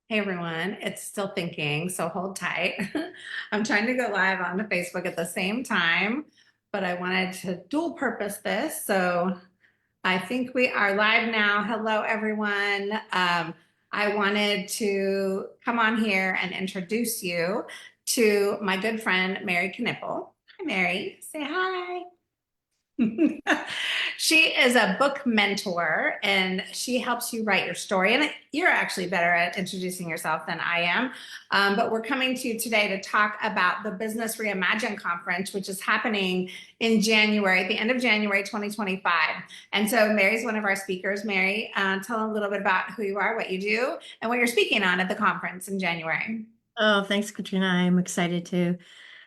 Hey everyone, it's still thinking, so hold tight. I'm trying to go live on Facebook at the same time, but I wanted to dual purpose this. So I think we are live now. Hello everyone. I wanted to come on here and introduce you to my good friend, Mary Knippel. Hi Mary, say hi. She is a book mentor and she helps you write your story. And you're actually better at introducing yourself than I am. But we're coming to you today to talk about the Business Reimagined Conference, which is happening in January, at the end of January 2025. And so Mary's one of our speakers. Mary, tell a little bit about who you are, what you do, and what you're speaking on at the conference in January. Oh, thanks, Katrina. I'm excited to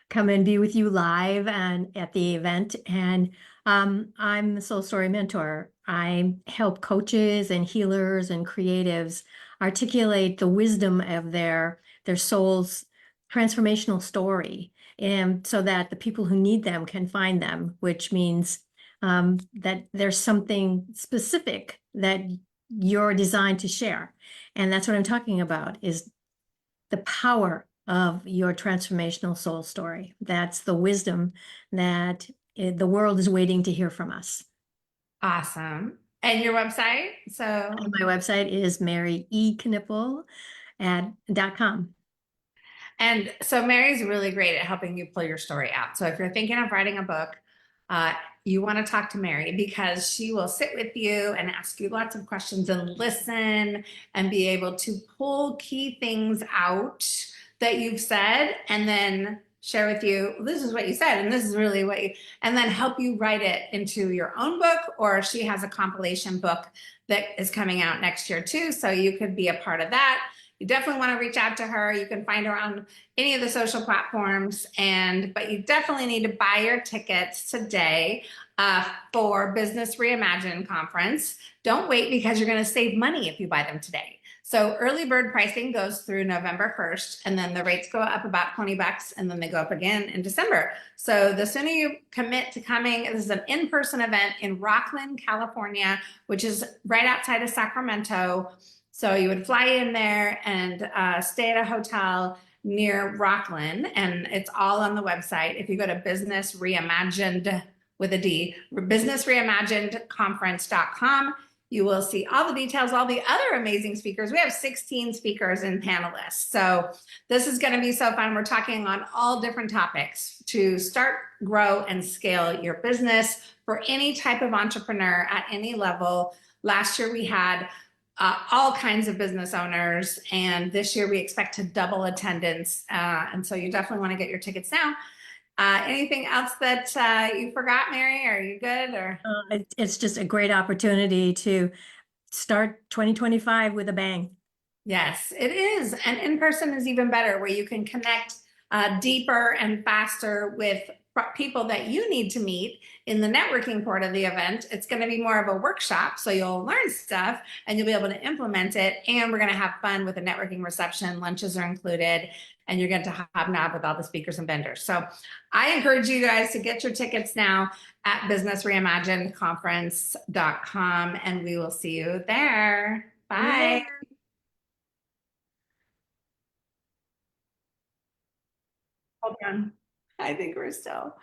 come and be with you live and at the event. And I'm the Soul Story Mentor. I help coaches and healers and creatives articulate the wisdom of their soul's transformational story, and so that the people who need them can find them, which means that there's something specific that you're designed to share. And that's what I'm talking about, is the power of your transformational soul story. That's the wisdom that the world is waiting to hear from us. Awesome. And your website? So And my website is maryeeknippel.com. And so Mary's really great at helping you pull your story out. So if you're thinking of writing a book, you want to talk to Mary because she will sit with you and ask you lots of questions and listen and be able to pull key things out that you've said and then share with you, this is what you said, and this is really what you, and then help you write it into your own book, or she has a compilation book that is coming out next year too. So you could be a part of that. You definitely want to reach out to her. You can find her on any of the social platforms, but you definitely need to buy your tickets today for Business Reimagined Conference. Don't wait because you're going to save money if you buy them today. So early bird pricing goes through November 1st, and then the rates go up about 20 bucks, and then they go up again in December. So the sooner you commit to coming, this is an in-person event in Rockland, California, which is right outside of Sacramento. So you would fly in there and stay at a hotel near Rockland, and it's all on the website. If you go to Business Reimagined with a D, businessreimaginedconference.com, you will see all the details, all the other amazing speakers. We have 16 speakers and panelists. So this is going to be so fun. We're talking on all different topics to start, grow, and scale your business for any type of entrepreneur at any level. Last year we had all kinds of business owners, and this year we expect to double attendance. And so you definitely want to get your tickets now. Anything else that you forgot, Mary? Are you good? Or It's just a great opportunity to start 2025 with a bang. yes, it is. And in person is even better, where you can connect deeper and faster with people that you need to meet in the networking part of the event. It's going to be more of a workshop, so you'll learn stuff and you'll be able to implement it. And we're going to have fun with a networking reception. Lunches are included, and you're going to hobnob with all the speakers and vendors. So I encourage you guys to get your tickets now at businessreimaginedconference.com, and we will see you there. Yeah. Bye. Hold on. I think we're still.